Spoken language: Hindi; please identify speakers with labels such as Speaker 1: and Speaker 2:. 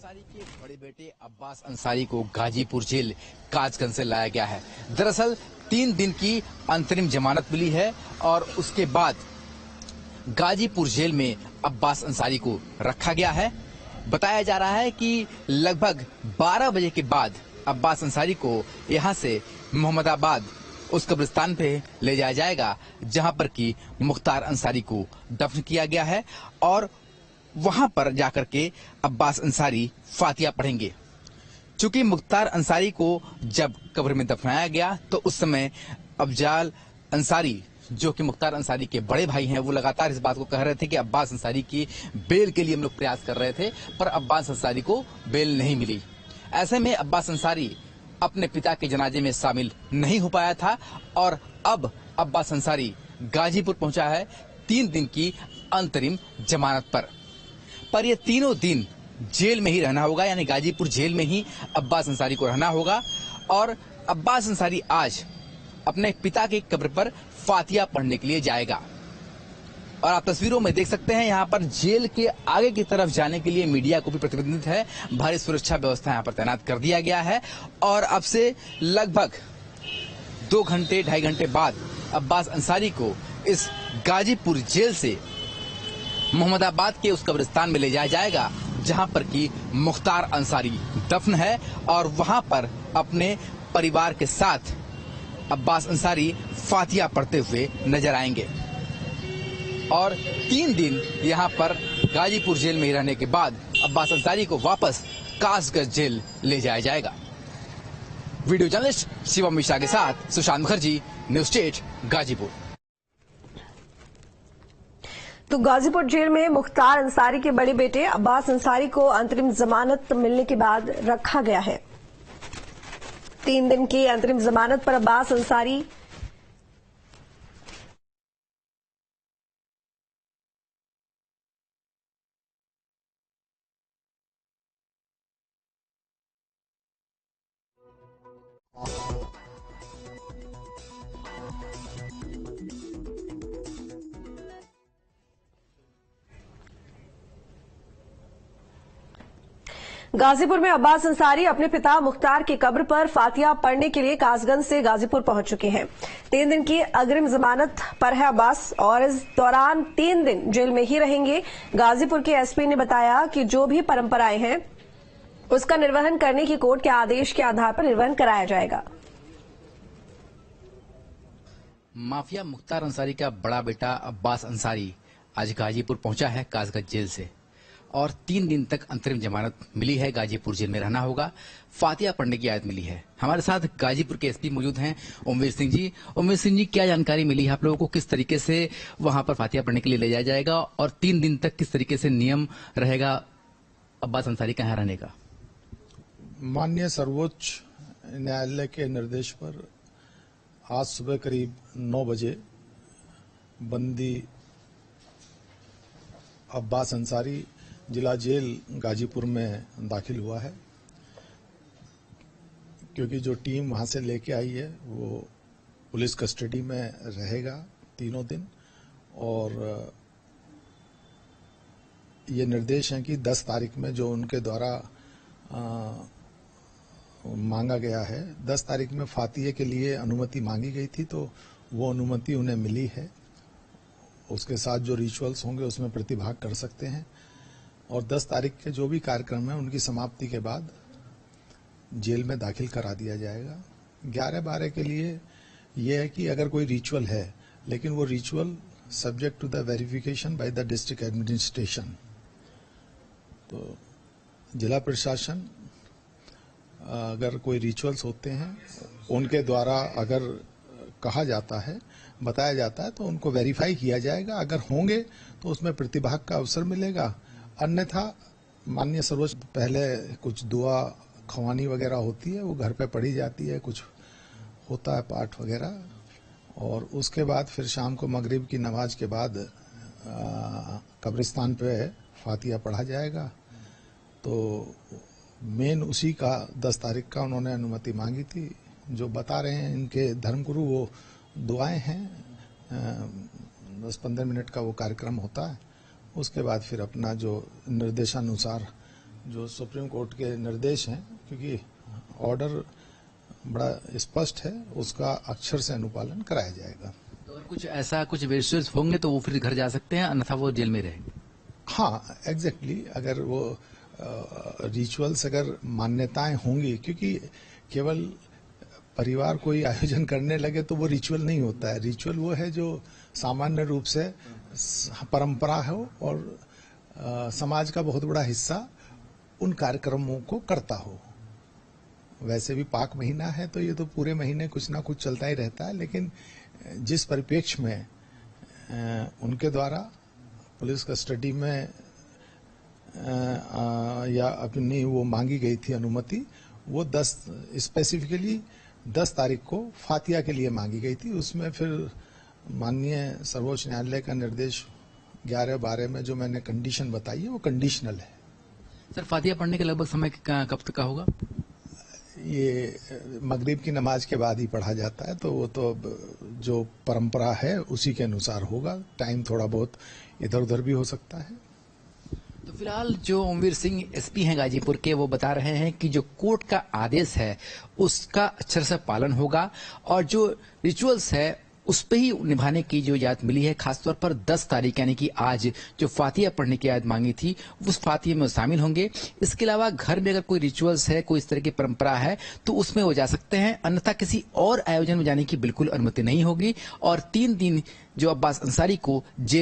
Speaker 1: अंसारी के बड़े बेटे अब्बास अंसारी को गाजीपुर जेल कासगंज से लाया गया है। दरअसल 3 दिन की अंतरिम जमानत मिली है और उसके बाद गाजीपुर जेल में अब्बास अंसारी को रखा गया है। बताया जा रहा है कि लगभग 12 बजे के बाद अब्बास अंसारी को यहां से मोहम्मदाबाद उस कब्रिस्तान पे ले जाया जाएगा जहां पर कि मुख्तार अंसारी को दफन किया गया है और वहां पर जाकर के अब्बास अंसारी फातिया पढ़ेंगे। चूंकि मुख्तार अंसारी को जब कब्र में दफनाया गया तो उस समय अफजाल अंसारी जो कि मुख्तार अंसारी के बड़े भाई हैं वो लगातार इस बात को कह रहे थे कि अब्बास अंसारी की बेल के लिए हम लोग प्रयास कर रहे थे पर अब्बास अंसारी को बेल नहीं मिली। ऐसे में अब्बास अंसारी अपने पिता के जनाजे में शामिल नहीं हो पाया था और अब अब्बास अंसारी गाजीपुर पहुंचा है 3 दिन की अंतरिम जमानत पर ये तीनों दिन जेल में ही रहना होगा, यानी गाजीपुर जेल में ही अब्बास अंसारी को रहना होगा। और अब्बास अंसारी आज अपने पिता के कब्र पर फातिया पढ़ने के लिए जाएगा। और आप तस्वीरों में देख सकते हैं यहाँ पर जेल के आगे की तरफ जाने के लिए मीडिया को भी प्रतिबंधित है। भारी सुरक्षा व्यवस्था यहाँ पर तैनात कर दिया गया है और अब से लगभग 2 घंटे 2.5 घंटे बाद अब्बास अंसारी को इस गाजीपुर जेल से मोहम्मदाबाद के उस कब्रिस्तान में ले जाया जाएगा जहां पर कि मुख्तार अंसारी दफन है और वहां पर अपने परिवार के साथ अब्बास अंसारी फातिया पढ़ते हुए नजर आएंगे। और 3 दिन यहां पर गाजीपुर जेल में ही रहने के बाद अब्बास अंसारी को वापस कासगंज जेल ले जाया जाएगा। वीडियो जर्नलिस्ट शिवम मिश्रा के साथ सुशांत मुखर्जी, न्यूज स्टेट गाजीपुर।
Speaker 2: तो गाजीपुर जेल में मुख्तार अंसारी के बड़े बेटे अब्बास अंसारी को अंतरिम जमानत मिलने के बाद रखा गया है। 3 दिन की अंतरिम जमानत पर अब्बास अंसारी गाजीपुर में अब्बास अंसारी अपने पिता मुख्तार की कब्र पर फातिया पढ़ने के लिए कासगंज से गाजीपुर पहुंच चुके हैं। 3 दिन की अग्रिम जमानत पर है अब्बास और इस दौरान 3 दिन जेल में ही रहेंगे। गाजीपुर के एसपी ने बताया कि जो भी परंपराएं हैं उसका निर्वहन करने की कोर्ट के आदेश के आधार पर निर्वहन कराया जाएगा।
Speaker 1: माफिया मुख्तार अंसारी का बड़ा बेटा अब्बास अंसारी आज गाजीपुर पहुंचा है कासगंज जेल से और 3 दिन तक अंतरिम जमानत मिली है। गाजीपुर जेल में रहना होगा, फातिया पढ़ने की आयत मिली है। हमारे साथ गाजीपुर के एसपी मौजूद हैं उम्मेद सिंह जी। उम्मेद सिंह जी, क्या जानकारी मिली है आप लोगों को, किस तरीके से वहां पर फातिया पढ़ने के लिए ले जाया जाएगा और 3 दिन तक किस तरीके से नियम रहेगा अब्बास अंसारी का यहाँ रहने का?
Speaker 3: माननीय सर्वोच्च न्यायालय के निर्देश पर आज सुबह करीब 9 बजे बंदी अब्बास अंसारी जिला जेल गाजीपुर में दाखिल हुआ है। क्योंकि जो टीम वहां से लेके आई है वो पुलिस कस्टडी में रहेगा 3 दिन और ये निर्देश है कि 10 तारीख में जो उनके द्वारा मांगा गया है, 10 तारीख में फातिये के लिए अनुमति मांगी गई थी तो वो अनुमति उन्हें मिली है। उसके साथ जो रिचुअल्स होंगे उसमें प्रतिभाग कर सकते हैं और 10 तारीख के जो भी कार्यक्रम है उनकी समाप्ति के बाद जेल में दाखिल करा दिया जाएगा। 11-12 के लिए यह है कि अगर कोई रिचुअल है लेकिन वो ritual subject to the verification by the district administration, तो जिला प्रशासन अगर कोई रिचुअल्स होते हैं उनके द्वारा अगर कहा जाता है, बताया जाता है तो उनको वेरीफाई किया जाएगा। अगर होंगे तो उसमें प्रतिभाग का अवसर मिलेगा, अन्यथा माननीय सर्वोच्च पहले कुछ दुआ खवानी वगैरह होती है वो घर पे पढ़ी जाती है, कुछ होता है पाठ वगैरह और उसके बाद फिर शाम को मगरिब की नमाज के बाद कब्रिस्तान पे फातिया पढ़ा जाएगा। तो मेन उसी का 10 तारीख का उन्होंने अनुमति मांगी थी। जो बता रहे हैं इनके धर्मगुरु वो दुआएं हैं, 10-15 मिनट का वो कार्यक्रम होता है। उसके बाद फिर अपना जो निर्देशानुसार जो सुप्रीम कोर्ट के निर्देश हैं, क्योंकि ऑर्डर बड़ा स्पष्ट है, उसका अक्षर से अनुपालन कराया जाएगा।
Speaker 1: तो अगर कुछ ऐसा कुछ विजुअल्स होंगे तो वो फिर घर जा सकते हैं, अन्यथा वो जेल में रहेंगे।
Speaker 3: हाँ, एग्जैक्टली अगर वो रिचुअल्स अगर मान्यताएं होंगी, क्योंकि केवल परिवार कोई आयोजन करने लगे तो वो रिचुअल नहीं होता है। रिचुअल वो है जो सामान्य रूप से परंपरा हो और समाज का बहुत बड़ा हिस्सा उन कार्यक्रमों को करता हो। वैसे भी पाक महीना है तो ये तो पूरे महीने कुछ ना कुछ चलता ही रहता है, लेकिन जिस परिप्रेक्ष्य में उनके द्वारा पुलिस कस्टडी में या अपनी वो मांगी गई थी अनुमति, वो 10 तारीख को फातिया के लिए मांगी गई थी। उसमें फिर माननीय सर्वोच्च न्यायालय का निर्देश 11-12 में जो मैंने कंडीशन बताई है वो कंडीशनल है।
Speaker 1: सर, फातिया पढ़ने के लगभग समय कब तक का होगा?
Speaker 3: ये मगरिब की नमाज के बाद ही पढ़ा जाता है, तो वो तो जो परंपरा है उसी के अनुसार होगा। टाइम थोड़ा बहुत इधर उधर भी हो सकता है।
Speaker 1: तो फिलहाल जो ओमवीर सिंह एसपी हैं गाजीपुर के, वो बता रहे हैं कि जो कोर्ट का आदेश है उसका अक्षर से पालन होगा और जो रिचुअल्स है उस पे ही निभाने की जो याद मिली है, खासतौर पर 10 तारीख यानी कि आज जो फातिया पढ़ने की याद मांगी थी उस फातिया में शामिल होंगे। इसके अलावा घर में अगर कोई रिचुअल्स है, कोई इस तरह की परंपरा है तो उसमें वो जा सकते हैं, अन्यथा किसी और आयोजन में जाने की बिल्कुल अनुमति नहीं होगी। और 3 दिन जो अब्बास अंसारी को जेल